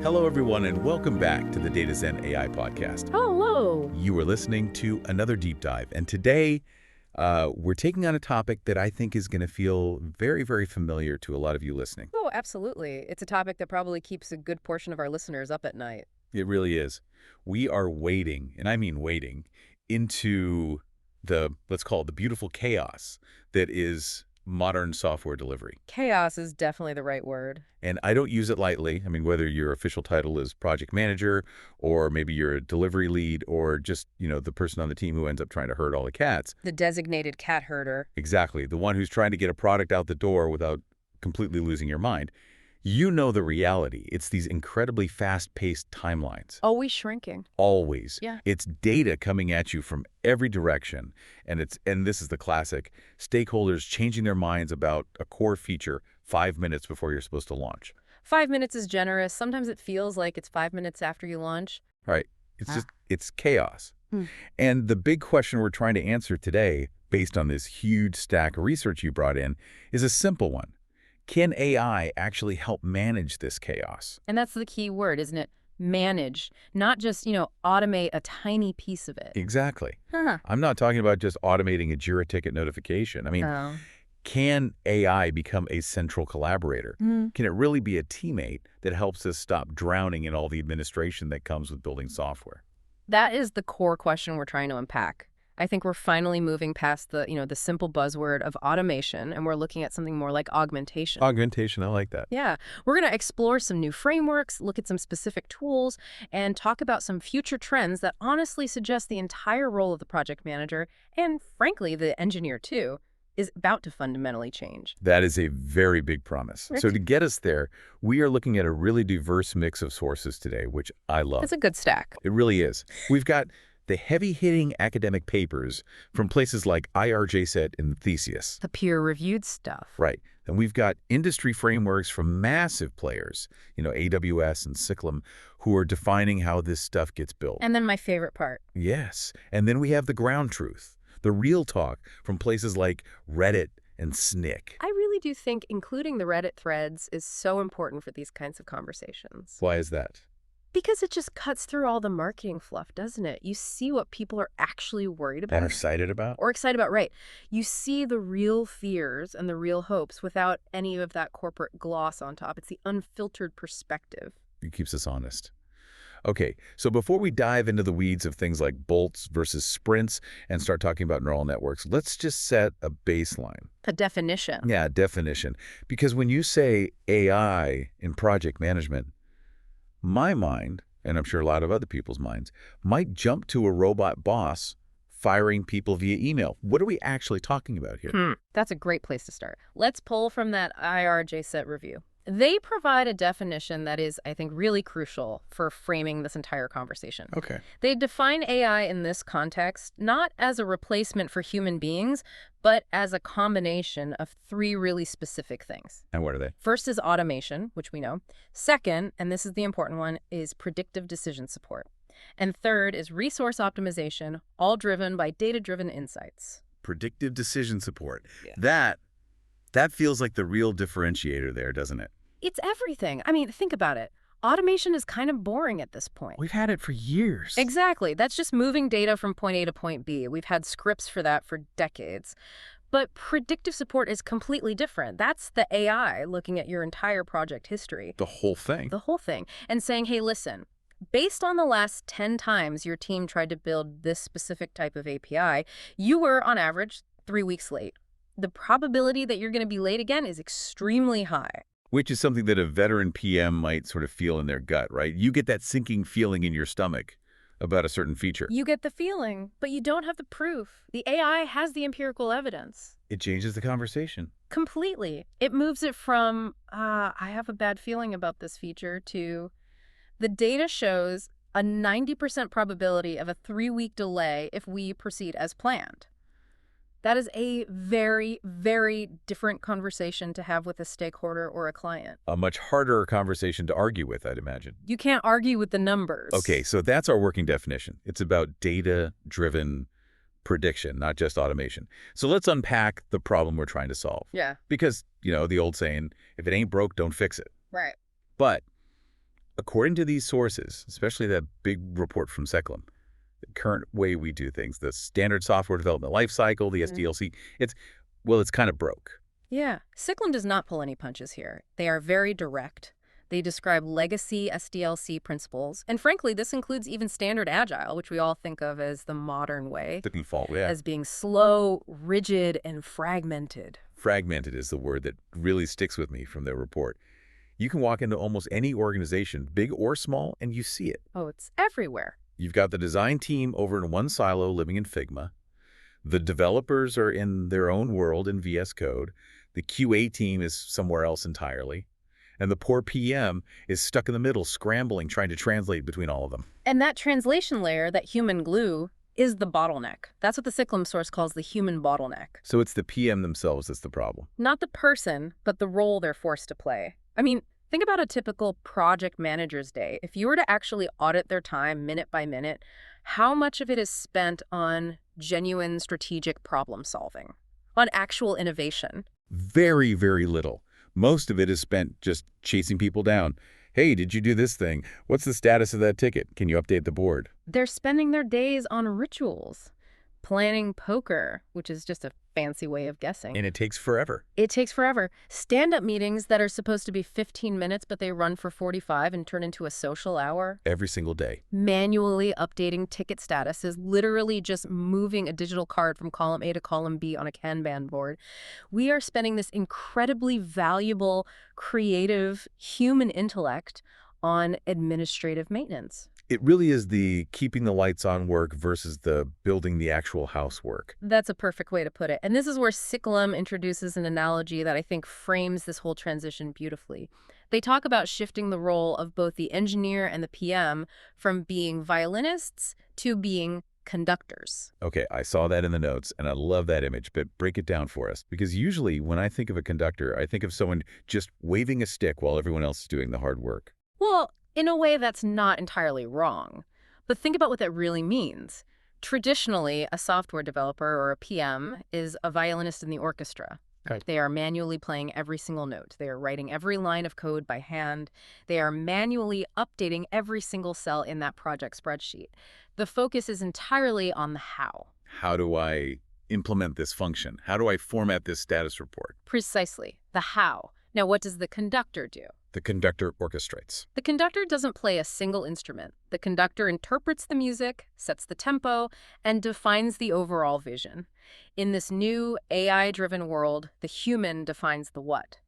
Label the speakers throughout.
Speaker 1: Hello, everyone, and welcome back to the Data Zen AI Podcast.
Speaker 2: Hello.
Speaker 1: You are listening to another deep dive, and today we're taking on a topic that I think is going to feel very, very familiar to a lot of you listening.
Speaker 2: Oh, absolutely. It's a topic that probably keeps a good portion of our listeners up at night.
Speaker 1: It really is. We are wading, and I mean wading, into let's call it the beautiful chaos that is modern software delivery.
Speaker 2: Chaos is definitely the right word.
Speaker 1: And I don't use it lightly. I mean, whether your official title is project manager, or maybe you're a delivery lead, or just, the person on the team who ends up trying to herd all the cats.
Speaker 2: The designated cat herder.
Speaker 1: Exactly. The one who's trying to get a product out the door without completely losing your mind. You know the reality. It's these incredibly fast-paced timelines.
Speaker 2: Always shrinking.
Speaker 1: Always.
Speaker 2: Yeah.
Speaker 1: It's data coming at you from every direction. And this is the classic, stakeholders changing their minds about a core feature 5 minutes before you're supposed to launch.
Speaker 2: 5 minutes is generous. Sometimes it feels like it's 5 minutes after you launch.
Speaker 1: Right. It's chaos. And the big question we're trying to answer today, based on this huge stack of research you brought in, is a simple one. Can AI actually help manage this chaos?
Speaker 2: And that's the key word, isn't it? Manage. Not just, automate a tiny piece of it.
Speaker 1: Exactly.
Speaker 2: Huh.
Speaker 1: I'm not talking about just automating a JIRA ticket notification. I mean, can AI become a central collaborator? Can it really be a teammate that helps us stop drowning in all the administration that comes with building software?
Speaker 2: That is the core question we're trying to unpack. I think we're finally moving past the simple buzzword of automation, and we're looking at something more like augmentation.
Speaker 1: Augmentation, I like that.
Speaker 2: Yeah. We're going to explore some new frameworks, look at some specific tools, and talk about some future trends that honestly suggest the entire role of the project manager, and frankly, the engineer too, is about to fundamentally change.
Speaker 1: That is a very big promise. So to get us there, we are looking at a really diverse mix of sources today, which I love.
Speaker 2: It's a good stack.
Speaker 1: It really is. We've got the heavy-hitting academic papers from places like IRJSET and Theseus.
Speaker 2: The peer-reviewed stuff.
Speaker 1: Right. And we've got industry frameworks from massive players, AWS and Cyclum, who are defining how this stuff gets built.
Speaker 2: And then my favorite part.
Speaker 1: Yes. And then we have the ground truth, the real talk from places like Reddit and SNCC.
Speaker 2: I really do think including the Reddit threads is so important for these kinds of conversations.
Speaker 1: Why is that?
Speaker 2: Because it just cuts through all the marketing fluff, doesn't it? You see what people are actually worried about.
Speaker 1: And excited about?
Speaker 2: Or excited about, right. You see the real fears and the real hopes without any of that corporate gloss on top. It's the unfiltered perspective.
Speaker 1: It keeps us honest. Okay, so before we dive into the weeds of things like bolts versus sprints and start talking about neural networks, let's just set a baseline.
Speaker 2: A definition.
Speaker 1: Yeah, a definition. Because when you say AI in project management, my mind, and I'm sure a lot of other people's minds, might jump to a robot boss firing people via email. What are we actually talking about here?
Speaker 2: That's a great place to start. Let's pull from that IRJSET review. They provide a definition that is, I think, really crucial for framing this entire conversation.
Speaker 1: Okay.
Speaker 2: They define AI in this context not as a replacement for human beings, but as a combination of three really specific things.
Speaker 1: And what are they?
Speaker 2: First is automation, which we know. Second, and this is the important one, is predictive decision support. And third is resource optimization, all driven by data-driven insights.
Speaker 1: Predictive decision support. Yeah. That feels like the real differentiator there, doesn't it?
Speaker 2: It's everything. I mean, think about it. Automation is kind of boring at this point.
Speaker 1: We've had it for years.
Speaker 2: Exactly. That's just moving data from point A to point B. We've had scripts for that for decades. But predictive support is completely different. That's the AI looking at your entire project history.
Speaker 1: The whole thing.
Speaker 2: The whole thing. And saying, hey, listen, based on the last 10 times your team tried to build this specific type of API, you were, on average, 3 weeks late. The probability that you're going to be late again is extremely high.
Speaker 1: Which is something that a veteran PM might sort of feel in their gut, right? You get that sinking feeling in your stomach about a certain feature.
Speaker 2: You get the feeling, but you don't have the proof. The AI has the empirical evidence.
Speaker 1: It changes the conversation.
Speaker 2: Completely. It moves it from, I have a bad feeling about this feature, to the data shows a 90% probability of a 3-week delay if we proceed as planned. That is a very, very different conversation to have with a stakeholder or a client.
Speaker 1: A much harder conversation to argue with, I'd imagine.
Speaker 2: You can't argue with the numbers.
Speaker 1: Okay, so that's our working definition. It's about data-driven prediction, not just automation. So let's unpack the problem we're trying to solve.
Speaker 2: Yeah.
Speaker 1: Because, the old saying, if it ain't broke, don't fix it.
Speaker 2: Right.
Speaker 1: But According to these sources, especially that big report from Seklum, the current way we do things, the standard software development lifecycle, the SDLC, it's kind of broke.
Speaker 2: Yeah. Cyclum does not pull any punches here. They are very direct. They describe legacy SDLC principles. And frankly, this includes even standard agile, which we all think of as the modern way,
Speaker 1: The default, yeah.
Speaker 2: as being slow, rigid, and fragmented.
Speaker 1: Fragmented is the word that really sticks with me from their report. You can walk into almost any organization, big or small, and you see it.
Speaker 2: Oh, it's everywhere.
Speaker 1: You've got the design team over in one silo living in Figma. The developers are in their own world in VS Code. The QA team is somewhere else entirely. And the poor PM is stuck in the middle, scrambling, trying to translate between all of them.
Speaker 2: And that translation layer, that human glue, is the bottleneck. That's what the Cyclum source calls the human bottleneck.
Speaker 1: So it's the PM themselves that's the problem.
Speaker 2: Not the person, but the role they're forced to play. I mean, think about a typical project manager's day. If you were to actually audit their time minute by minute, how much of it is spent on genuine strategic problem solving, on actual innovation?
Speaker 1: Very, very little. Most of it is spent just chasing people down. Hey, did you do this thing? What's the status of that ticket? Can you update the board?
Speaker 2: They're spending their days on rituals, planning poker, which is just a fancy way of guessing.
Speaker 1: And it takes forever.
Speaker 2: It takes forever. Stand-up meetings that are supposed to be 15 minutes, but they run for 45 and turn into a social hour.
Speaker 1: Every single day.
Speaker 2: Manually updating ticket status is literally just moving a digital card from column A to column B on a Kanban board. We are spending this incredibly valuable, creative human intellect on administrative maintenance.
Speaker 1: It really is the keeping the lights on work versus the building the actual house work.
Speaker 2: That's a perfect way to put it. And this is where Cyclum introduces an analogy that I think frames this whole transition beautifully. They talk about shifting the role of both the engineer and the PM from being violinists to being conductors.
Speaker 1: Okay, I saw that in the notes, and I love that image, but break it down for us. Because usually when I think of a conductor, I think of someone just waving a stick while everyone else is doing the hard work.
Speaker 2: Well, in a way, that's not entirely wrong. But think about what that really means. Traditionally, a software developer or a PM is a violinist in the orchestra.
Speaker 1: Right.
Speaker 2: They are manually playing every single note. They are writing every line of code by hand. They are manually updating every single cell in that project spreadsheet. The focus is entirely on the how.
Speaker 1: How do I implement this function? How do I format this status report?
Speaker 2: Precisely, the how. Now, what does the conductor do?
Speaker 1: The conductor orchestrates.
Speaker 2: The conductor doesn't play a single instrument. The conductor interprets the music, sets the tempo, and defines the overall vision. In this new AI-driven world, the human defines the what.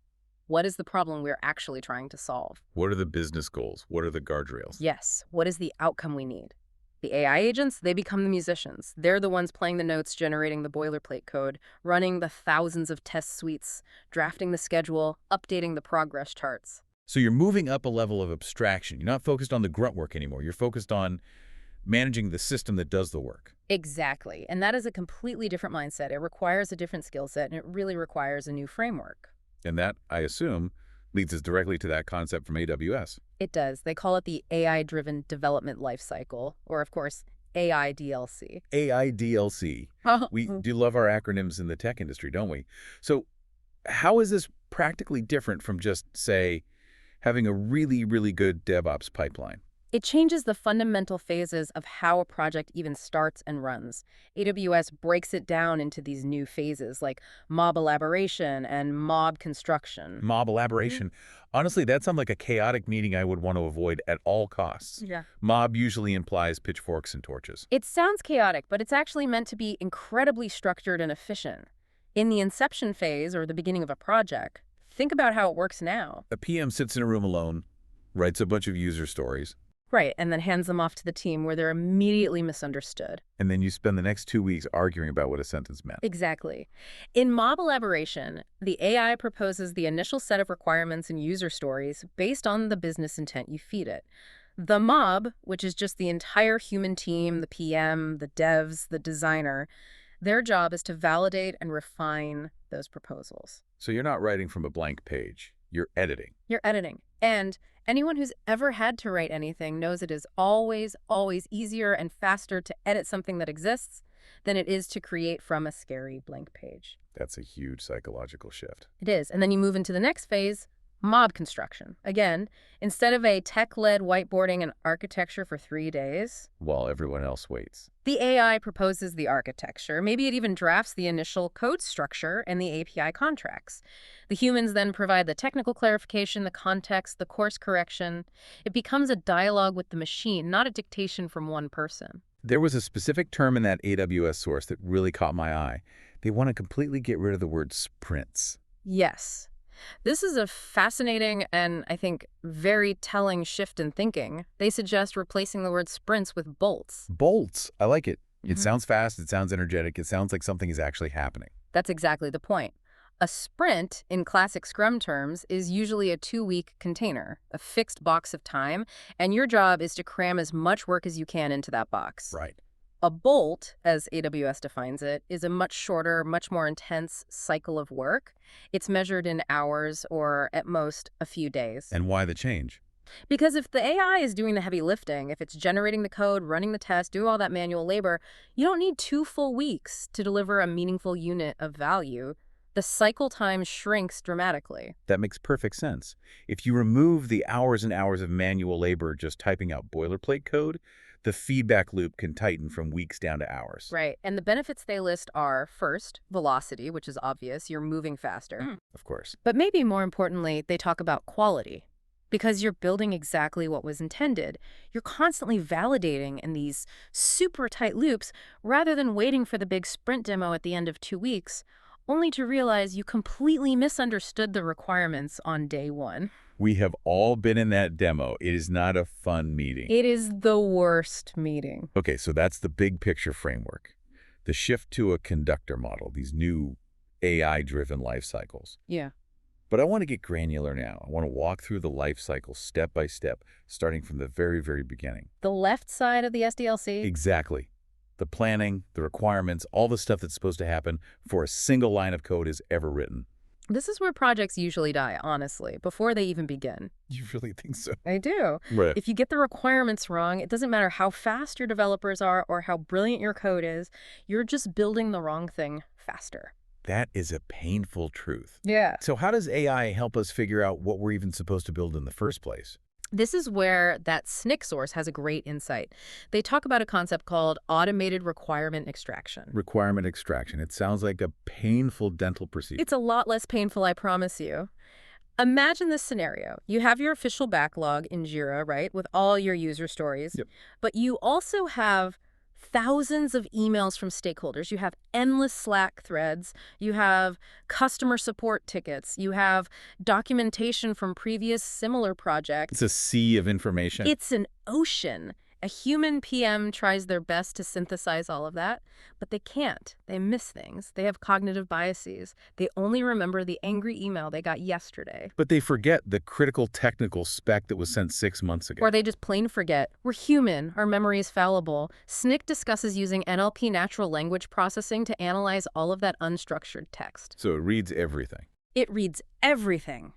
Speaker 2: What is the problem we're actually trying to solve?
Speaker 1: What are the business goals? What are the guardrails?
Speaker 2: Yes, what is the outcome we need? The AI agents, they become the musicians. They're the ones playing the notes, generating the boilerplate code, running the thousands of test suites, drafting the schedule, updating the progress charts.
Speaker 1: So you're moving up a level of abstraction. You're not focused on the grunt work anymore. You're focused on managing the system that does the work.
Speaker 2: Exactly. And that is a completely different mindset. It requires a different skill set, and it really requires a new framework.
Speaker 1: And that, I assume, leads us directly to that concept from AWS.
Speaker 2: It does. They call it the AI-driven development lifecycle, or, of course, AIDLC.
Speaker 1: AIDLC. We do love our acronyms in the tech industry, don't we? So how is this practically different from just, say, having a really, really good DevOps pipeline?
Speaker 2: It changes the fundamental phases of how a project even starts and runs. AWS breaks it down into these new phases like mob elaboration and mob construction.
Speaker 1: Mob elaboration. Honestly, that sounds like a chaotic meeting I would want to avoid at all costs.
Speaker 2: Yeah.
Speaker 1: Mob usually implies pitchforks and torches.
Speaker 2: It sounds chaotic, but it's actually meant to be incredibly structured and efficient. In the inception phase, or the beginning of a project, think about how it works now.
Speaker 1: A PM sits in a room alone, writes a bunch of user stories.
Speaker 2: Right, and then hands them off to the team where they're immediately misunderstood.
Speaker 1: And then you spend the next 2 weeks arguing about what a sentence meant.
Speaker 2: Exactly. In mob elaboration, the AI proposes the initial set of requirements and user stories based on the business intent you feed it. The mob, which is just the entire human team, the PM, the devs, the designer, their job is to validate and refine those proposals.
Speaker 1: So you're not writing from a blank page. You're editing.
Speaker 2: You're editing. And anyone who's ever had to write anything knows it is always, always easier and faster to edit something that exists than it is to create from a scary blank page.
Speaker 1: That's a huge psychological shift.
Speaker 2: It is. And then you move into the next phase, Mob construction. Again, instead of a tech-led whiteboarding and architecture for 3 days,
Speaker 1: While everyone else waits.
Speaker 2: the AI proposes the architecture. Maybe it even drafts the initial code structure and the API contracts. The humans then provide the technical clarification, the context, the course correction. It becomes a dialogue with the machine, not a dictation from one person.
Speaker 1: There was a specific term in that AWS source that really caught my eye. They want to completely get rid of the word sprints.
Speaker 2: Yes. This is a fascinating and, I think, very telling shift in thinking. They suggest replacing the word sprints with bolts.
Speaker 1: Bolts. I like it. It
Speaker 2: Mhm.
Speaker 1: sounds fast. It sounds energetic. It sounds like something is actually happening.
Speaker 2: That's exactly the point. A sprint, in classic Scrum terms, is usually a 2-week container, a fixed box of time, and your job is to cram as much work as you can into that box.
Speaker 1: Right.
Speaker 2: A bolt, as AWS defines it, is a much shorter, much more intense cycle of work. It's measured in hours or, at most, a few days.
Speaker 1: And why the change?
Speaker 2: Because if the AI is doing the heavy lifting, if it's generating the code, running the test, doing all that manual labor, you don't need 2 full weeks to deliver a meaningful unit of value. The cycle time shrinks dramatically.
Speaker 1: That makes perfect sense. If you remove the hours and hours of manual labor just typing out boilerplate code, the feedback loop can tighten from weeks down to hours.
Speaker 2: Right. And the benefits they list are, first, velocity, which is obvious. You're moving faster.
Speaker 1: Of course.
Speaker 2: But maybe more importantly, they talk about quality. Because you're building exactly what was intended. You're constantly validating in these super tight loops rather than waiting for the big sprint demo at the end of 2 weeks, only to realize you completely misunderstood the requirements on day 1.
Speaker 1: We have all been in that demo. It is not a fun meeting.
Speaker 2: It is the worst meeting.
Speaker 1: Okay, so that's the big picture framework. The shift to a conductor model, these new AI-driven life cycles.
Speaker 2: Yeah.
Speaker 1: But I want to get granular now. I want to walk through the life cycle step by step, starting from the very, very beginning.
Speaker 2: The left side of the SDLC?
Speaker 1: Exactly. The planning, the requirements, all the stuff that's supposed to happen before a single line of code is ever written.
Speaker 2: This is where projects usually die, honestly, before they even begin.
Speaker 1: You really think so?
Speaker 2: I do.
Speaker 1: Right.
Speaker 2: If you get the requirements wrong, it doesn't matter how fast your developers are or how brilliant your code is, you're just building the wrong thing faster.
Speaker 1: That is a painful truth.
Speaker 2: Yeah.
Speaker 1: So how does AI help us figure out what we're even supposed to build in the first place?
Speaker 2: This is where that SNCC source has a great insight. They talk about a concept called automated requirement extraction.
Speaker 1: Requirement extraction. It sounds like a painful dental procedure.
Speaker 2: It's a lot less painful, I promise you. Imagine this scenario. You have your official backlog in Jira, right, with all your user stories.
Speaker 1: Yep.
Speaker 2: But you also have thousands of emails from stakeholders. You have endless Slack threads. You have customer support tickets. You have documentation from previous similar projects.
Speaker 1: It's a sea of information.
Speaker 2: It's an ocean. A human PM tries their best to synthesize all of that, but they can't. They miss things. They have cognitive biases. They only remember the angry email they got yesterday.
Speaker 1: But they forget the critical technical spec that was sent 6 months ago.
Speaker 2: Or they just plain forget. We're human. Our memory is fallible. SNCC discusses using NLP natural language processing to analyze all of that unstructured text.
Speaker 1: So it reads everything.
Speaker 2: It reads everything.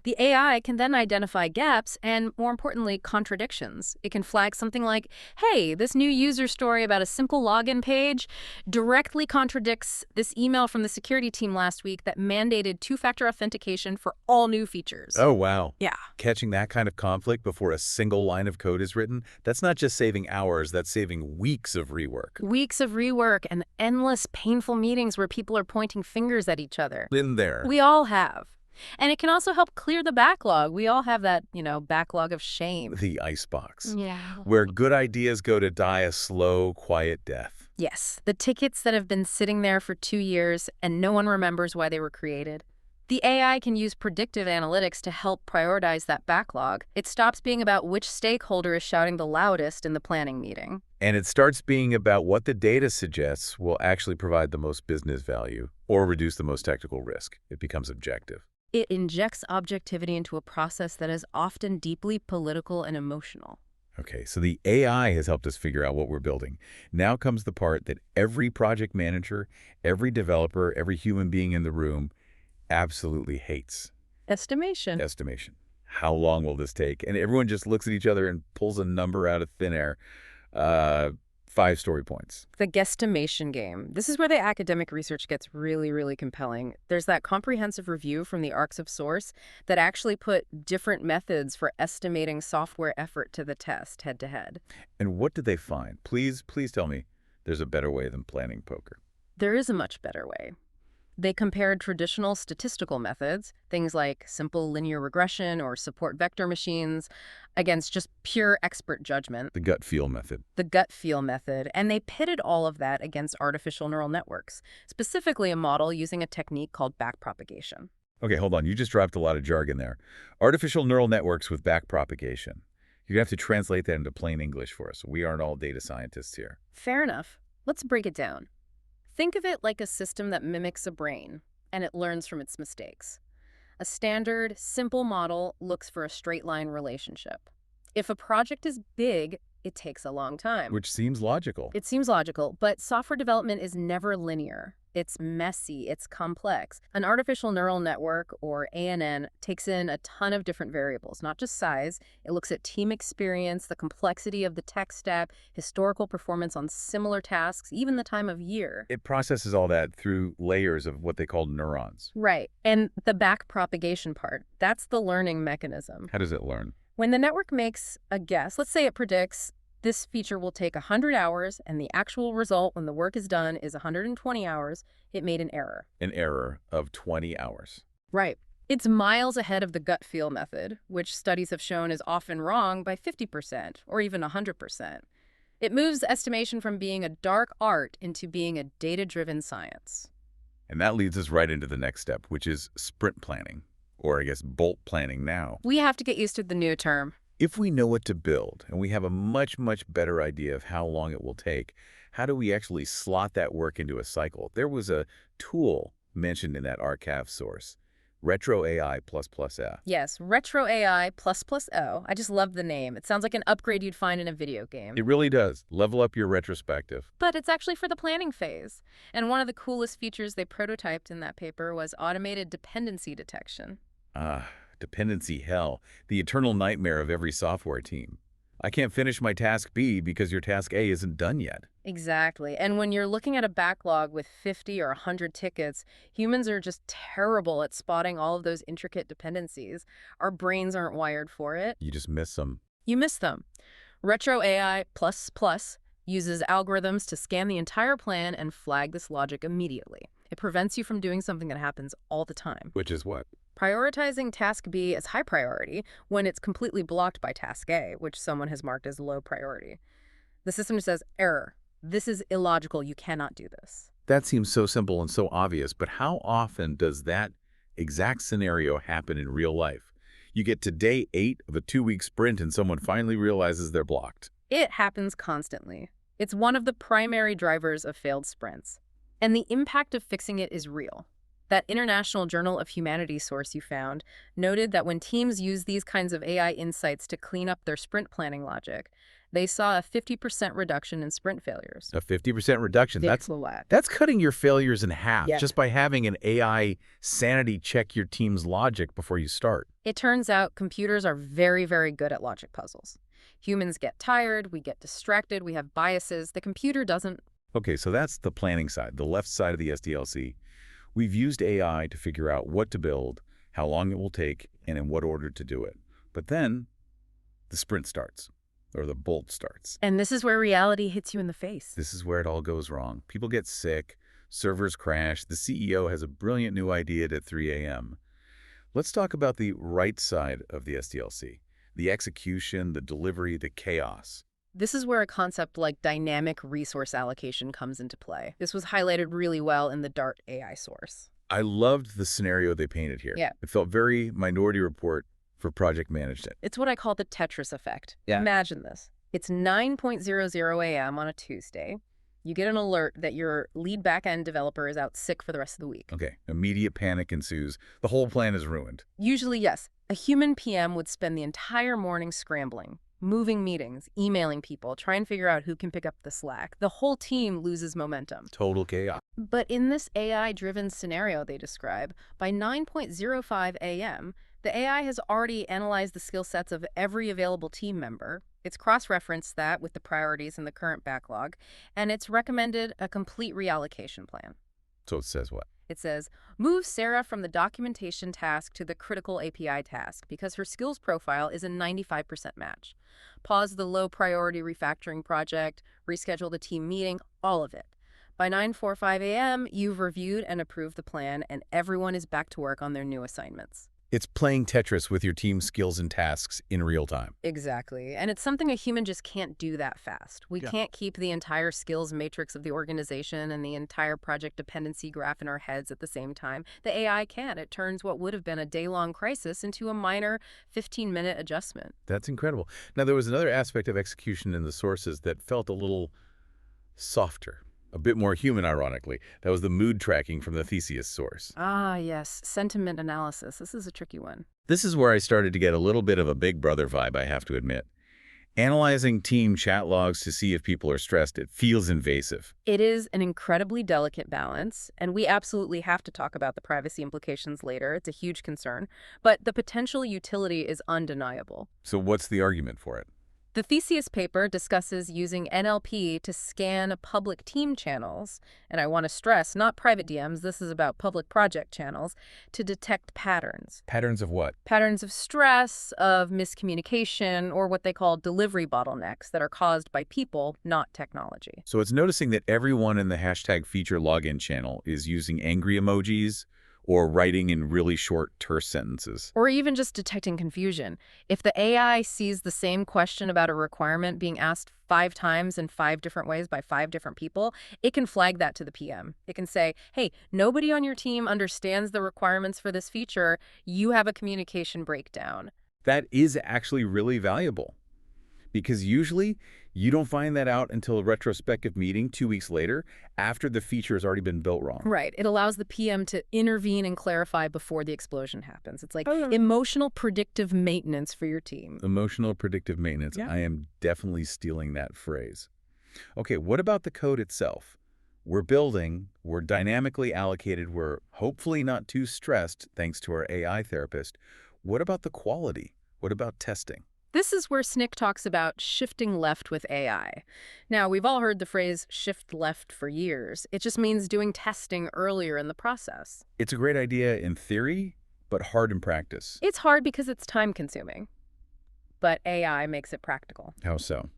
Speaker 2: The AI can then identify gaps and, more importantly, contradictions. It can flag something like, hey, this new user story about a simple login page directly contradicts this email from the security team last week that mandated 2-factor authentication for all new features.
Speaker 1: Oh, wow.
Speaker 2: Yeah.
Speaker 1: Catching that kind of conflict before a single line of code is written, that's not just saving hours, that's saving weeks of rework.
Speaker 2: Weeks of rework and endless painful meetings where people are pointing fingers at each other.
Speaker 1: In there.
Speaker 2: We all have. And it can also help clear the backlog. We all have that, backlog of shame.
Speaker 1: The icebox.
Speaker 2: Yeah.
Speaker 1: Where good ideas go to die a slow, quiet death.
Speaker 2: Yes, the tickets that have been sitting there for 2 years and no one remembers why they were created. The AI can use predictive analytics to help prioritize that backlog. It stops being about which stakeholder is shouting the loudest in the planning meeting.
Speaker 1: And it starts being about what the data suggests will actually provide the most business value or reduce the most technical risk. It becomes objective.
Speaker 2: It injects objectivity into a process that is often deeply political and emotional.
Speaker 1: Okay, so the AI has helped us figure out what we're building. Now comes the part that every project manager, every developer, every human being in the room absolutely hates.
Speaker 2: Estimation.
Speaker 1: Estimation. How long will this take? And everyone just looks at each other and pulls a number out of thin air. 5 story points.
Speaker 2: The guesstimation game. This is where the academic research gets really, really compelling. There's that comprehensive review from the arcs of source that actually put different methods for estimating software effort to the test head to head.
Speaker 1: And what did they find? Please tell me there's a better way than planning poker.
Speaker 2: There is a much better way. They compared traditional statistical methods, things like simple linear regression or support vector machines, against just pure expert judgment.
Speaker 1: The gut feel method.
Speaker 2: The gut feel method, and they pitted all of that against artificial neural networks, specifically a model using a technique called backpropagation.
Speaker 1: Okay, hold on. You just dropped a lot of jargon there. Artificial neural networks with backpropagation. You're going to have to translate that into plain English for us. We aren't all data scientists here.
Speaker 2: Fair enough. Let's break it down. Think of it like a system that mimics a brain, and it learns from its mistakes. A standard, simple model looks for a straight-line relationship. If a project is big, it takes a long time.
Speaker 1: Which seems logical.
Speaker 2: It seems logical, but software development is never linear. It's messy, it's complex. An artificial neural network, or ANN, takes in a ton of different variables, not just size. It looks at team experience, the complexity of the tech stack, historical performance on similar tasks, even the time of year.
Speaker 1: It processes all that through layers of what they call neurons.
Speaker 2: Right. And the backpropagation part, that's the learning mechanism.
Speaker 1: How does it learn?
Speaker 2: When the network makes a guess, let's say it predicts this feature will take 100 hours, and the actual result when the work is done is 120 hours, it made an error.
Speaker 1: An error of 20 hours.
Speaker 2: Right. It's miles ahead of the gut feel method, which studies have shown is often wrong by 50% or even 100%. It moves estimation from being a dark art into being a data-driven science.
Speaker 1: And that leads us right into the next step, which is sprint planning, or I guess bolt planning now.
Speaker 2: We have to get used to the new term.
Speaker 1: If we know what to build and we have a much better idea of how long it will take, how do we actually slot that work into a cycle? There was a tool mentioned in that archive source, Retro AI ++O.
Speaker 2: Yes, Retro AI ++O. I just love the name. It sounds like an upgrade you'd find in a video game.
Speaker 1: It really does. Level up your retrospective.
Speaker 2: But it's actually for the planning phase. And one of the coolest features they prototyped in that paper was automated dependency detection.
Speaker 1: Dependency hell, the eternal nightmare of every software team. I can't finish my task B because your task A isn't done yet.
Speaker 2: Exactly. And when you're looking at a backlog with 50 or 100 tickets, humans are just terrible at spotting all of those intricate dependencies. Our brains aren't wired for it.
Speaker 1: You just miss them.
Speaker 2: You miss them. Retro AI ++ uses algorithms to scan the entire plan and flag this logic immediately. It prevents you from doing something that happens all the time.
Speaker 1: Which is what?
Speaker 2: Prioritizing task B as high priority when it's completely blocked by task A, which someone has marked as low priority. The system says, error. This is illogical. You cannot do this.
Speaker 1: That seems so simple and so obvious, but how often does that exact scenario happen in real life? You get to day 8 of a 2-week sprint and someone finally realizes they're blocked.
Speaker 2: It happens constantly. It's one of the primary drivers of failed sprints. And the impact of fixing it is real. That International Journal of Humanities source you found noted that when teams use these kinds of AI insights to clean up their sprint planning logic, they saw a 50% reduction in sprint failures.
Speaker 1: A 50% reduction.
Speaker 2: That's a lot.
Speaker 1: That's cutting your failures in half
Speaker 2: Yeah.
Speaker 1: just by having an AI sanity check your team's logic before you start.
Speaker 2: It turns out computers are very, very good at logic puzzles. Humans get tired, we get distracted, we have biases. The computer doesn't.
Speaker 1: Okay, so that's the planning side, the left side of the SDLC. We've used AI to figure out what to build, how long it will take, and in what order to do it. But then the sprint starts, or the bolt starts.
Speaker 2: And this is where reality hits you in the face.
Speaker 1: This is where it all goes wrong. People get sick, servers crash, the CEO has a brilliant new idea at 3 a.m. Let's talk about the right side of the SDLC, the execution, the delivery, the chaos.
Speaker 2: This is where a concept like dynamic resource allocation comes into play. This was highlighted really well in the Dart AI source.
Speaker 1: I loved the scenario they painted here.
Speaker 2: Yeah.
Speaker 1: It felt very Minority Report for project management.
Speaker 2: It's what I call the Tetris effect.
Speaker 1: Yeah.
Speaker 2: Imagine this. It's 9:00 a.m. on a Tuesday. You get an alert that your lead back-end developer is out sick for the rest of the week.
Speaker 1: Okay, immediate panic ensues. The whole plan is ruined.
Speaker 2: Usually, yes. A human PM would spend the entire morning scrambling, moving meetings, emailing people, try and figure out who can pick up the slack. The whole team loses momentum.
Speaker 1: Total chaos.
Speaker 2: But in this AI-driven scenario they describe, by 9:05 a.m., the AI has already analyzed the skill sets of every available team member. It's cross-referenced that with the priorities in the current backlog, and it's recommended a complete reallocation plan.
Speaker 1: So it says what?
Speaker 2: It says, move Sarah from the documentation task to the critical API task because her skills profile is a 95% match. Pause the low-priority refactoring project, reschedule the team meeting, all of it. By 9:45 a.m., you've reviewed and approved the plan, and everyone is back to work on their new assignments.
Speaker 1: It's playing Tetris with your team's skills and tasks in real time.
Speaker 2: Exactly. And it's something a human just can't do that fast. We
Speaker 1: Yeah.
Speaker 2: can't keep the entire skills matrix of the organization and the entire project dependency graph in our heads at the same time. The AI can. It turns what would have been a day-long crisis into a minor 15-minute adjustment.
Speaker 1: That's incredible. Now, there was another aspect of execution in the sources that felt a little softer, a bit more human, ironically. That was the mood tracking from the Theseus source.
Speaker 2: Ah, yes. Sentiment analysis. This is a tricky one.
Speaker 1: This is where I started to get a little bit of a Big Brother vibe, I have to admit. Analyzing team chat logs to see if people are stressed, it feels invasive.
Speaker 2: It is an incredibly delicate balance, and we absolutely have to talk about the privacy implications later. It's a huge concern, but the potential utility is undeniable.
Speaker 1: So what's the argument for it?
Speaker 2: The Theseus paper discusses using NLP to scan public team channels, and I want to stress, not private DMs, this is about public project channels, to detect patterns.
Speaker 1: Patterns of what?
Speaker 2: Patterns of stress, of miscommunication, or what they call delivery bottlenecks that are caused by people, not technology.
Speaker 1: So it's noticing that everyone in the hashtag feature login channel is using angry emojis or writing in really short, terse sentences.
Speaker 2: Or even just detecting confusion. If the AI sees the same question about a requirement being asked 5 times in 5 different ways by 5 different people, it can flag that to the PM. It can say, hey, nobody on your team understands the requirements for this feature. You have a communication breakdown.
Speaker 1: That is actually really valuable, because usually you don't find that out until a retrospective meeting 2 weeks later after the feature has already been built wrong.
Speaker 2: Right. It allows the PM to intervene and clarify before the explosion happens. It's like emotional predictive maintenance for your team.
Speaker 1: Emotional predictive maintenance.
Speaker 2: Yeah.
Speaker 1: I am definitely stealing that phrase. Okay, what about the code itself? We're building, we're dynamically allocated, we're hopefully not too stressed thanks to our AI therapist. What about the quality? What about testing?
Speaker 2: This is where Snick talks about shifting left with AI. Now, we've all heard the phrase shift left for years. It just means doing testing earlier in the process.
Speaker 1: It's a great idea in theory, but hard in practice.
Speaker 2: It's hard because it's time-consuming, but AI makes it practical.
Speaker 1: How so?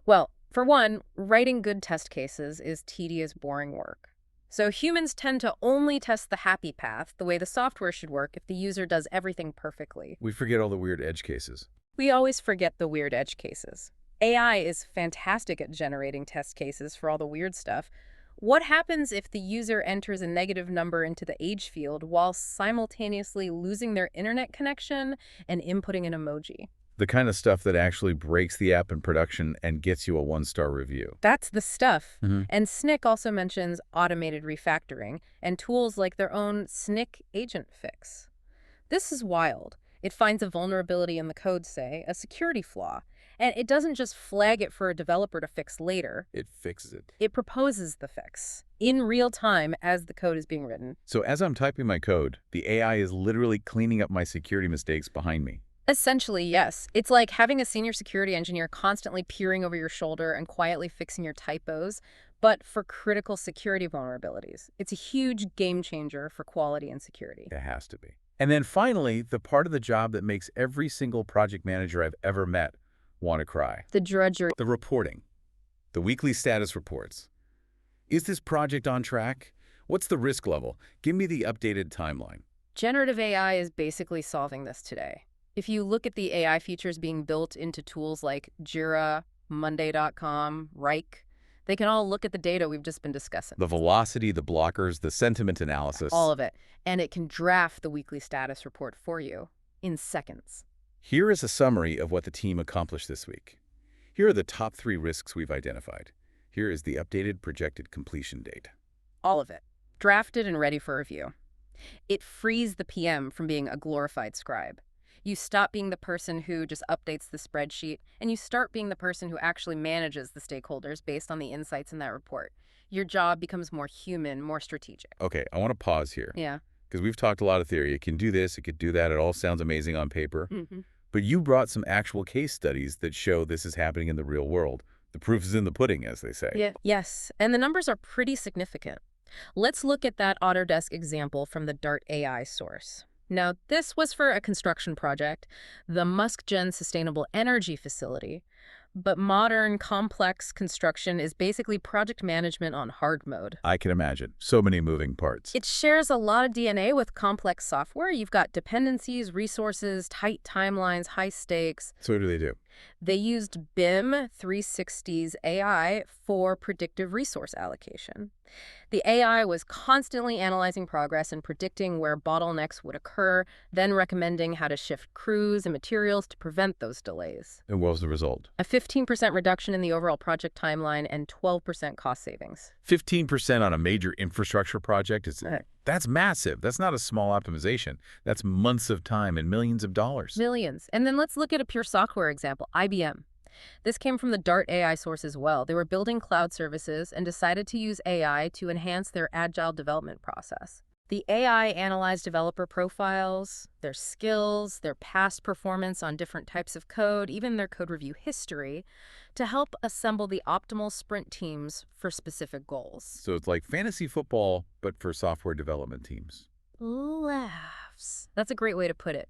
Speaker 2: Well, for one, writing good test cases is tedious, boring work. So humans tend to only test the happy path, the way the software should work, if the user does everything perfectly.
Speaker 1: We forget all the weird edge cases.
Speaker 2: We always forget the weird edge cases. AI is fantastic at generating test cases for all the weird stuff. What happens if the user enters a negative number into the age field while simultaneously losing their internet connection and inputting an emoji?
Speaker 1: The kind of stuff that actually breaks the app in production and gets you a 1-star review.
Speaker 2: That's the stuff.
Speaker 1: Mm-hmm.
Speaker 2: And Snick also mentions automated refactoring and tools like their own Snick Agent Fix. This is wild. It finds a vulnerability in the code, say, a security flaw, and it doesn't just flag it for a developer to fix later.
Speaker 1: It fixes it.
Speaker 2: It proposes the fix in real time as the code is being written.
Speaker 1: So as I'm typing my code, the AI is literally cleaning up my security mistakes behind me.
Speaker 2: Essentially, yes. It's like having a senior security engineer constantly peering over your shoulder and quietly fixing your typos, but for critical security vulnerabilities. It's a huge game changer for quality and security.
Speaker 1: It has to be. And then finally, the part of the job that makes every single project manager I've ever met want to cry.
Speaker 2: The drudgery.
Speaker 1: The reporting. The weekly status reports. Is this project on track? What's the risk level? Give me the updated timeline.
Speaker 2: Generative AI is basically solving this today. If you look at the AI features being built into tools like Jira, Monday.com, Rike, they can all look at the data we've just been discussing.
Speaker 1: The velocity, the blockers, the sentiment analysis.
Speaker 2: All of it. And it can draft the weekly status report for you in seconds.
Speaker 1: Here is a summary of what the team accomplished this week. Here are the top 3 risks we've identified. Here is the updated projected completion date.
Speaker 2: All of it. Drafted and ready for review. It frees the PM from being a glorified scribe. You stop being the person who just updates the spreadsheet, and you start being the person who actually manages the stakeholders based on the insights in that report. Your job becomes more human, more strategic.
Speaker 1: Okay, I want to pause here.
Speaker 2: Yeah.
Speaker 1: Because we've talked a lot of theory. It can do this, it could do that. It all sounds amazing on paper.
Speaker 2: Mm-hmm.
Speaker 1: But you brought some actual case studies that show this is happening in the real world. The proof is in the pudding, as they say.
Speaker 2: Yeah. Yes, and the numbers are pretty significant. Let's look at that Autodesk example from the Dart AI source. Now, this was for a construction project, the Muskgen Sustainable Energy Facility. But modern, complex construction is basically project management on hard mode.
Speaker 1: I can imagine. So many moving parts.
Speaker 2: It shares a lot of DNA with complex software. You've got dependencies, resources, tight timelines, high stakes.
Speaker 1: So what do they do?
Speaker 2: They used BIM 360's AI for predictive resource allocation. The AI was constantly analyzing progress and predicting where bottlenecks would occur, then recommending how to shift crews and materials to prevent those delays.
Speaker 1: And what was the result?
Speaker 2: A 15% reduction in the overall project timeline and 12% cost savings.
Speaker 1: 15% on a major infrastructure project? That's massive. That's not a small optimization. That's months of time and millions of dollars.
Speaker 2: Millions. And then let's look at a pure software example, IBM. This came from the Dart AI source as well. They were building cloud services and decided to use AI to enhance their agile development process. The AI analyzed developer profiles, their skills, their past performance on different types of code, even their code review history, to help assemble the optimal sprint teams for specific goals.
Speaker 1: So it's like fantasy football, but for software development teams.
Speaker 2: Laughs. That's a great way to put it.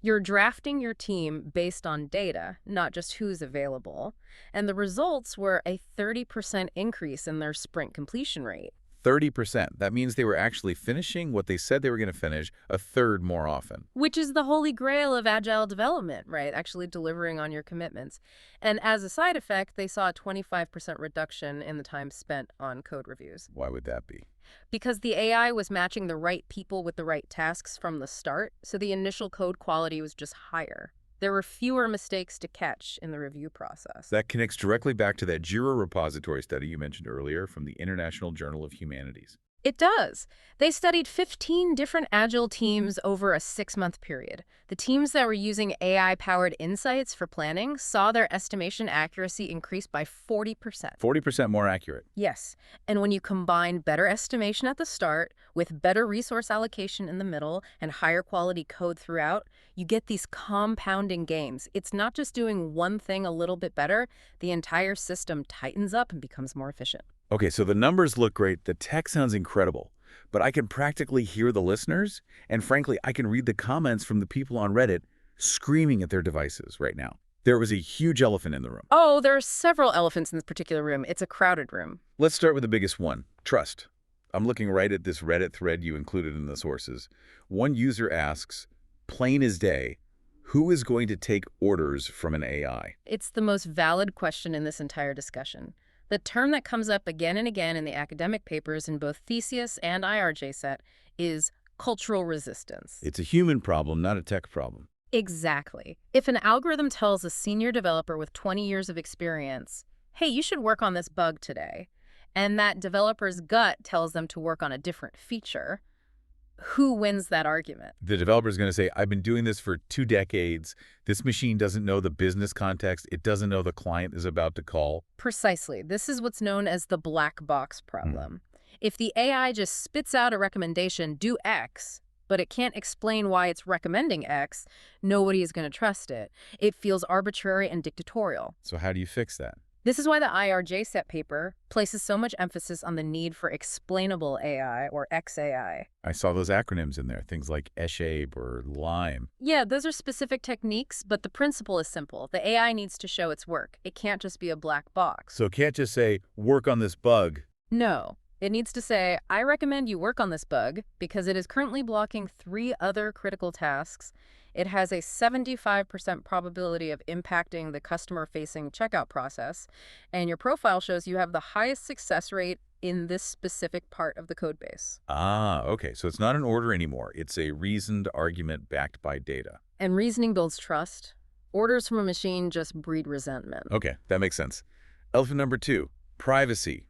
Speaker 2: You're drafting your team based on data, not just who's available. And the results were a 30% increase in their sprint completion rate.
Speaker 1: 30%. That means they were actually finishing what they said they were going to finish a third more often.
Speaker 2: Which is the holy grail of agile development, right? Actually delivering on your commitments. And as a side effect, they saw a 25% reduction in the time spent on code reviews.
Speaker 1: Why would that be?
Speaker 2: Because the AI was matching the right people with the right tasks from the start, so the initial code quality was just higher. There were fewer mistakes to catch in the review process.
Speaker 1: That connects directly back to that Jira repository study you mentioned earlier from the International Journal of Humanities.
Speaker 2: It does. They studied 15 different Agile teams over a 6-month period. The teams that were using AI-powered insights for planning saw their estimation accuracy increase by 40%.
Speaker 1: 40% more accurate.
Speaker 2: Yes. And when you combine better estimation at the start with better resource allocation in the middle and higher quality code throughout, you get these compounding gains. It's not just doing one thing a little bit better. The entire system tightens up and becomes more efficient.
Speaker 1: Okay, so the numbers look great, the tech sounds incredible, but I can practically hear the listeners, and frankly, I can read the comments from the people on Reddit screaming at their devices right now. There was a huge elephant in the room.
Speaker 2: Oh, there are several elephants in this particular room. It's a crowded room.
Speaker 1: Let's start with the biggest one, trust. I'm looking right at this Reddit thread you included in the sources. One user asks, plain as day, who is going to take orders from an AI?
Speaker 2: It's the most valid question in this entire discussion. The term that comes up again and again in the academic papers in both Theseus and IRJSET is cultural resistance.
Speaker 1: It's a human problem, not a tech problem.
Speaker 2: Exactly. If an algorithm tells a senior developer with 20 years of experience, hey, you should work on this bug today, and that developer's gut tells them to work on a different feature, who wins that argument?
Speaker 1: The developer's going to say, I've been doing this for 2 decades. This machine doesn't know the business context. It doesn't know the client is about to call.
Speaker 2: Precisely. This is what's known as the black box problem. If the AI just spits out a recommendation, do X, but it can't explain why it's recommending X, nobody is going to trust it. It feels arbitrary and dictatorial.
Speaker 1: So how do you fix that?
Speaker 2: This is why the IRJSET paper places so much emphasis on the need for explainable AI, or XAI.
Speaker 1: I saw those acronyms in there, things like ESHAPE or LIME.
Speaker 2: Yeah, those are specific techniques, but the principle is simple. The AI needs to show its work. It can't just be a black box.
Speaker 1: So it can't just say, work on this bug.
Speaker 2: No. It needs to say, I recommend you work on this bug because it is currently blocking 3 other critical tasks. It has a 75% probability of impacting the customer-facing checkout process, and your profile shows you have the highest success rate in this specific part of the code base.
Speaker 1: Ah, okay. So it's not an order anymore. It's a reasoned argument backed by data.
Speaker 2: And reasoning builds trust. Orders from a machine just breed resentment.
Speaker 1: Okay, that makes sense. Elephant number 2, privacy.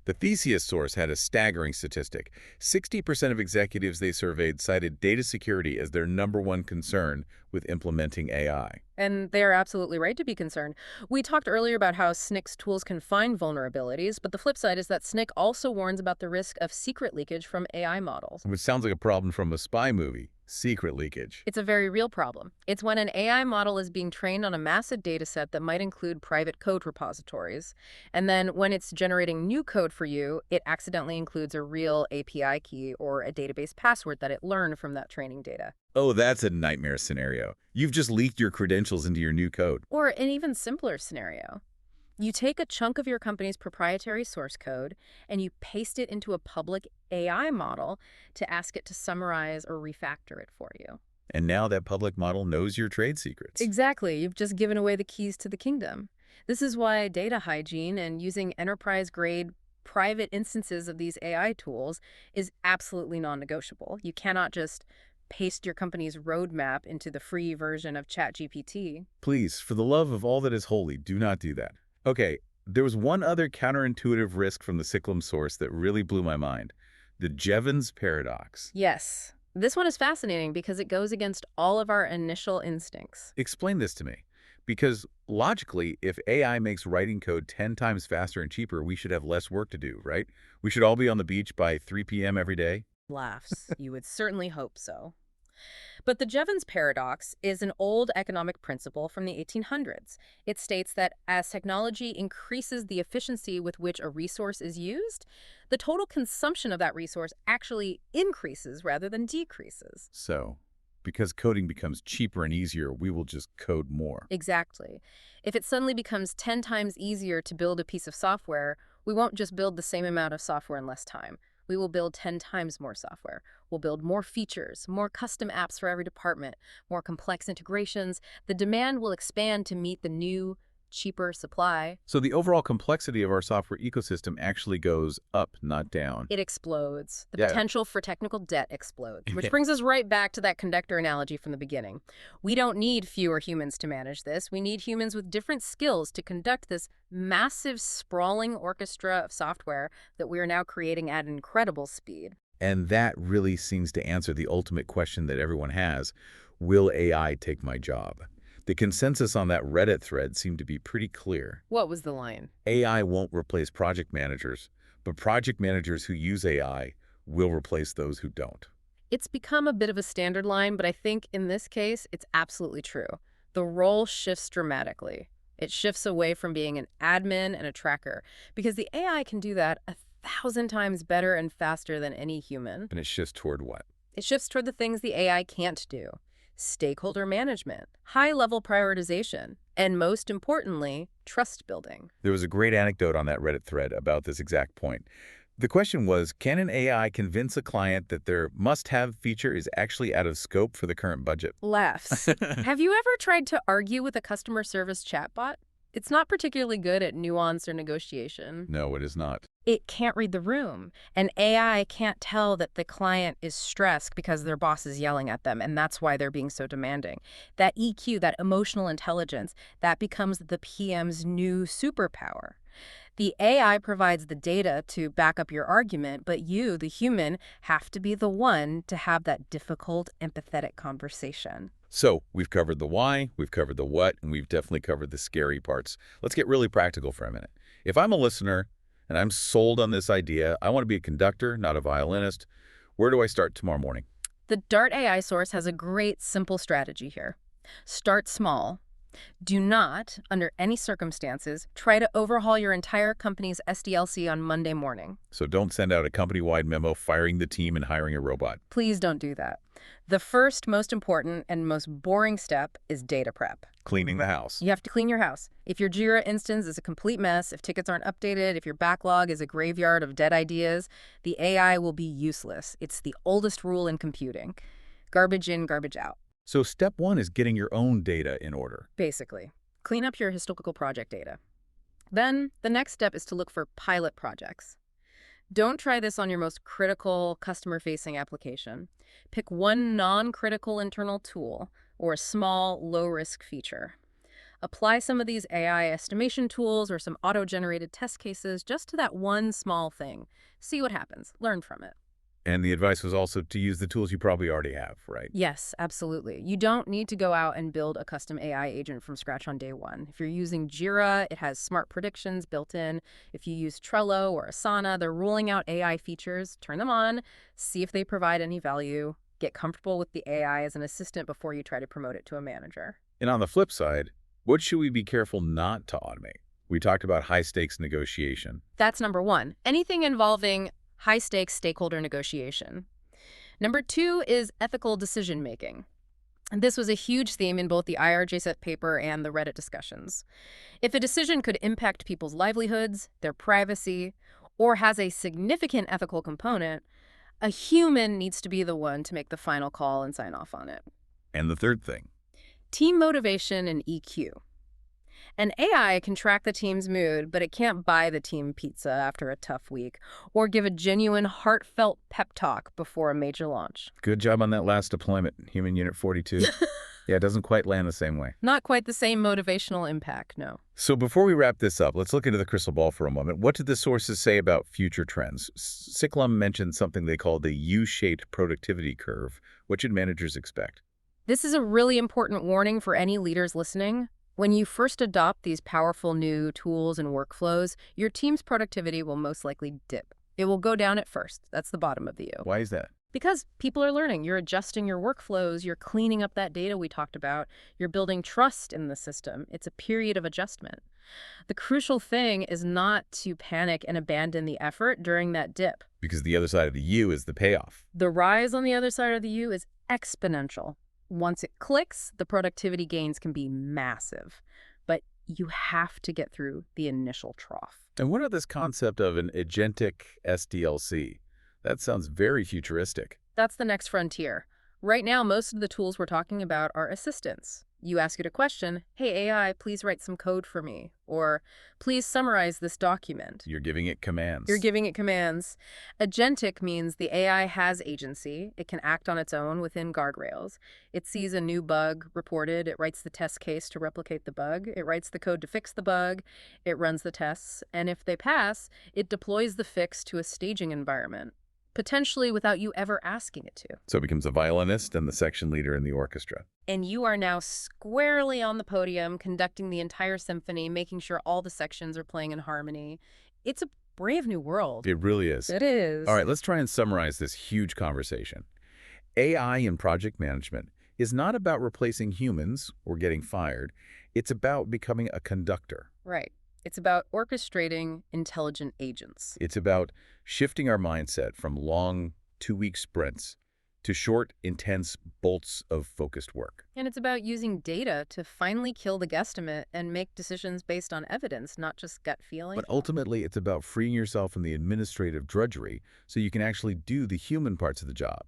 Speaker 1: The Theseus source had a staggering statistic. 60% of executives they surveyed cited data security as their #1 concern with implementing AI.
Speaker 2: And they are absolutely right to be concerned. We talked earlier about how SNCC's tools can find vulnerabilities, but the flip side is that SNCC also warns about the risk of secret leakage from AI models.
Speaker 1: Which sounds like a problem from a spy movie. Secret leakage.
Speaker 2: It's a very real problem. It's when an AI model is being trained on a massive data set that might include private code repositories. And then when it's generating new code for you, it accidentally includes a real API key or a database password that it learned from that training data.
Speaker 1: Oh, that's a nightmare scenario. You've just leaked your credentials into your new code.
Speaker 2: Or an even simpler scenario. You take a chunk of your company's proprietary source code and you paste it into a public AI model to ask it to summarize or refactor it for you.
Speaker 1: And now that public model knows your trade secrets.
Speaker 2: Exactly. You've just given away the keys to the kingdom. This is why data hygiene and using enterprise-grade private instances of these AI tools is absolutely non-negotiable. You cannot just paste your company's roadmap into the free version of ChatGPT.
Speaker 1: Please, for the love of all that is holy, do not do that. Okay, there was one other counterintuitive risk from the Cyclum source that really blew my mind. The Jevons paradox.
Speaker 2: Yes. This one is fascinating because it goes against all of our initial instincts.
Speaker 1: Explain this to me. Because logically, if AI makes writing code 10 times faster and cheaper, we should have less work to do, right? We should all be on the beach by 3 p.m. every day.
Speaker 2: Laughs. You would certainly hope so. But the Jevons paradox is an old economic principle from the 1800s. It states that as technology increases the efficiency with which a resource is used, the total consumption of that resource actually increases rather than decreases.
Speaker 1: So, because coding becomes cheaper and easier, we will just code more.
Speaker 2: Exactly. If it suddenly becomes 10 times easier to build a piece of software, we won't just build the same amount of software in less time. We will build 10 times more software. We'll build more features, more custom apps for every department, more complex integrations. The demand will expand to meet the new, cheaper supply.
Speaker 1: So the overall complexity of our software ecosystem actually goes up, not down.
Speaker 2: It explodes. The
Speaker 1: Yeah.
Speaker 2: potential for technical debt explodes, which brings us right back to that conductor analogy from the beginning. We don't need fewer humans to manage this. We need humans with different skills to conduct this massive, sprawling orchestra of software that we are now creating at an incredible speed.
Speaker 1: And that really seems to answer the ultimate question that everyone has. Will AI take my job? The consensus on that Reddit thread seemed to be pretty clear.
Speaker 2: What was the line?
Speaker 1: AI won't replace project managers, but project managers who use AI will replace those who don't.
Speaker 2: It's become a bit of a standard line, but I think in this case, it's absolutely true. The role shifts dramatically. It shifts away from being an admin and a tracker, because the AI can do that 1,000 times better and faster than any human.
Speaker 1: And it shifts toward what?
Speaker 2: It shifts toward the things the AI can't do. Stakeholder management, high-level prioritization, and most importantly, trust building.
Speaker 1: There was a great anecdote on that Reddit thread about this exact point. The question was, can an AI convince a client that their must-have feature is actually out of scope for the current budget?
Speaker 2: Laughs. Have you ever tried to argue with a customer service chatbot? It's not particularly good at nuance or negotiation.
Speaker 1: No, it is not.
Speaker 2: It can't read the room. An AI can't tell that the client is stressed because their boss is yelling at them, and that's why they're being so demanding. That EQ, that emotional intelligence, that becomes the PM's new superpower. The AI provides the data to back up your argument, but you, the human, have to be the one to have that difficult, empathetic conversation.
Speaker 1: So we've covered the why, we've covered the what, and we've definitely covered the scary parts. Let's get really practical for a minute. If I'm a listener and I'm sold on this idea, I want to be a conductor, not a violinist, where do I start tomorrow morning?
Speaker 2: The Dart AI source has a great, simple strategy here. Start small. Do not, under any circumstances, try to overhaul your entire company's SDLC on Monday morning.
Speaker 1: So don't send out a company-wide memo firing the team and hiring a robot.
Speaker 2: Please don't do that. The first, most important, and most boring step is data prep.
Speaker 1: Cleaning the house.
Speaker 2: You have to clean your house. If your Jira instance is a complete mess, if tickets aren't updated, if your backlog is a graveyard of dead ideas, the AI will be useless. It's the oldest rule in computing. Garbage in, garbage out.
Speaker 1: So step one is getting your own data in order.
Speaker 2: Basically, clean up your historical project data. Then, the next step is to look for pilot projects. Don't try this on your most critical customer-facing application. Pick one non-critical internal tool or a small, low-risk feature. Apply some of these AI estimation tools or some auto-generated test cases just to that one small thing. See what happens. Learn from it.
Speaker 1: And the advice was also to use the tools you probably already have, right?
Speaker 2: Yes, absolutely. You don't need to go out and build a custom AI agent from scratch on day one. If you're using Jira, it has smart predictions built in. If you use Trello or Asana, they're rolling out AI features. Turn them on, see if they provide any value. Get comfortable with the AI as an assistant before you try to promote it to a manager.
Speaker 1: And on the flip side, what should we be careful not to automate? We talked about high-stakes negotiation.
Speaker 2: That's number one. Anything involving high-stakes stakeholder negotiation. Number two is ethical decision-making. And this was a huge theme in both the IRJSET paper and the Reddit discussions. If a decision could impact people's livelihoods, their privacy, or has a significant ethical component, a human needs to be the one to make the final call and sign off on it.
Speaker 1: And the third thing?
Speaker 2: Team motivation and EQ. An AI can track the team's mood, but it can't buy the team pizza after a tough week or give a genuine, heartfelt pep talk before a major launch.
Speaker 1: Good job on that last deployment, Human Unit 42. Yeah, it doesn't quite land the same way.
Speaker 2: Not quite the same motivational impact, no.
Speaker 1: So before we wrap this up, let's look into the crystal ball for a moment. What did the sources say about future trends? Siklum mentioned something they call the U-shaped productivity curve. What should managers expect?
Speaker 2: This is a really important warning for any leaders listening. When you first adopt these powerful new tools and workflows, your team's productivity will most likely dip. It will go down at first. That's the bottom of the U.
Speaker 1: Why is that?
Speaker 2: Because people are learning. You're adjusting your workflows. You're cleaning up that data we talked about. You're building trust in the system. It's a period of adjustment. The crucial thing is not to panic and abandon the effort during that dip.
Speaker 1: Because the other side of the U is the payoff.
Speaker 2: The rise on the other side of the U is exponential. Once it clicks, the productivity gains can be massive. But you have to get through the initial trough.
Speaker 1: And what about this concept of an agentic SDLC? That sounds very futuristic.
Speaker 2: That's the next frontier. Right now, most of the tools we're talking about are assistants. You ask it a question, hey AI, please write some code for me, or please summarize this document.
Speaker 1: You're giving it commands.
Speaker 2: You're giving it commands. Agentic means the AI has agency. It can act on its own within guardrails. It sees a new bug reported. It writes the test case to replicate the bug. It writes the code to fix the bug. It runs the tests. And if they pass, it deploys the fix to a staging environment, potentially without you ever asking it to.
Speaker 1: So it becomes a violinist and the section leader in the orchestra.
Speaker 2: And you are now squarely on the podium, conducting the entire symphony, making sure all the sections are playing in harmony. It's a brave new world.
Speaker 1: It really is.
Speaker 2: It is.
Speaker 1: All right, let's try and summarize this huge conversation. AI in project management is not about replacing humans or getting fired. It's about becoming a conductor.
Speaker 2: Right. It's about orchestrating intelligent agents.
Speaker 1: It's about shifting our mindset from long, two-week sprints to short, intense bolts of focused work.
Speaker 2: And it's about using data to finally kill the guesstimate and make decisions based on evidence, not just gut feeling.
Speaker 1: But ultimately, it's about freeing yourself from the administrative drudgery so you can actually do the human parts of the job.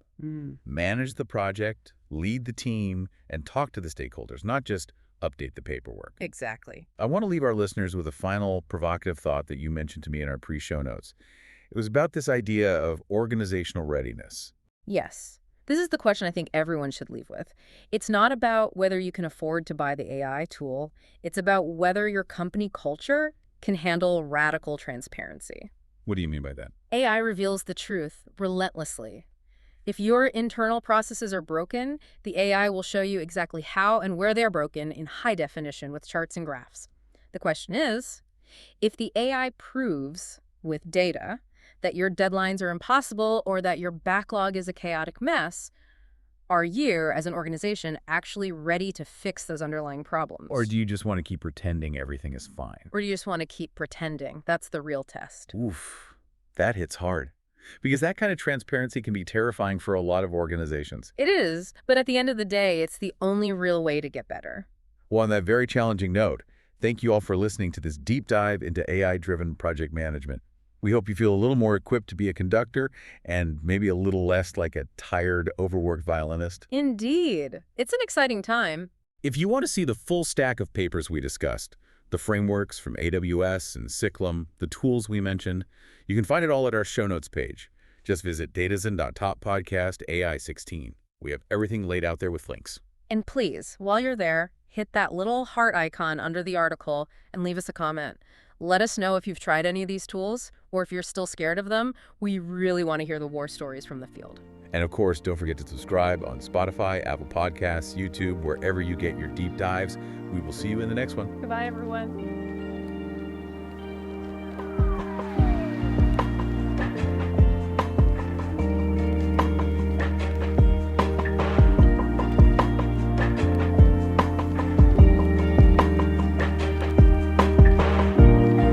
Speaker 1: Manage the project, lead the team, and talk to the stakeholders, not just update the paperwork.
Speaker 2: Exactly.
Speaker 1: I want to leave our listeners with a final provocative thought that you mentioned to me in our pre-show notes. It was about this idea of organizational readiness.
Speaker 2: Yes. This is the question I think everyone should leave with. It's not about whether you can afford to buy the AI tool. It's about whether your company culture can handle radical transparency.
Speaker 1: What do you mean by that?
Speaker 2: AI reveals the truth relentlessly. If your internal processes are broken, the AI will show you exactly how and where they're broken in high definition with charts and graphs. The question is, if the AI proves with data that your deadlines are impossible or that your backlog is a chaotic mess, are you, as an organization, actually ready to fix those underlying problems?
Speaker 1: Or do you just want to keep pretending everything is fine?
Speaker 2: Or do you just want to keep pretending? That's the real test.
Speaker 1: Oof, that hits hard. Because that kind of transparency can be terrifying for a lot of organizations.
Speaker 2: It is, but at the end of the day, it's the only real way to get better.
Speaker 1: Well, on that very challenging note, thank you all for listening to this deep dive into AI-driven project management. We hope you feel a little more equipped to be a conductor and maybe a little less like a tired, overworked violinist.
Speaker 2: Indeed. It's an exciting time.
Speaker 1: If you want to see the full stack of papers we discussed, the frameworks from AWS and Siklum, the tools we mentioned, you can find it all at our show notes page. Just visit datazen.top/podcast AI16. We have everything laid out there with links.
Speaker 2: And please, while you're there, hit that little heart icon under the article and leave us a comment. Let us know if you've tried any of these tools or if you're still scared of them. We really want to hear the war stories from the field.
Speaker 1: And of course, don't forget to subscribe on Spotify, Apple Podcasts, YouTube, wherever you get your deep dives. We will see you in the next one.
Speaker 2: Goodbye, everyone.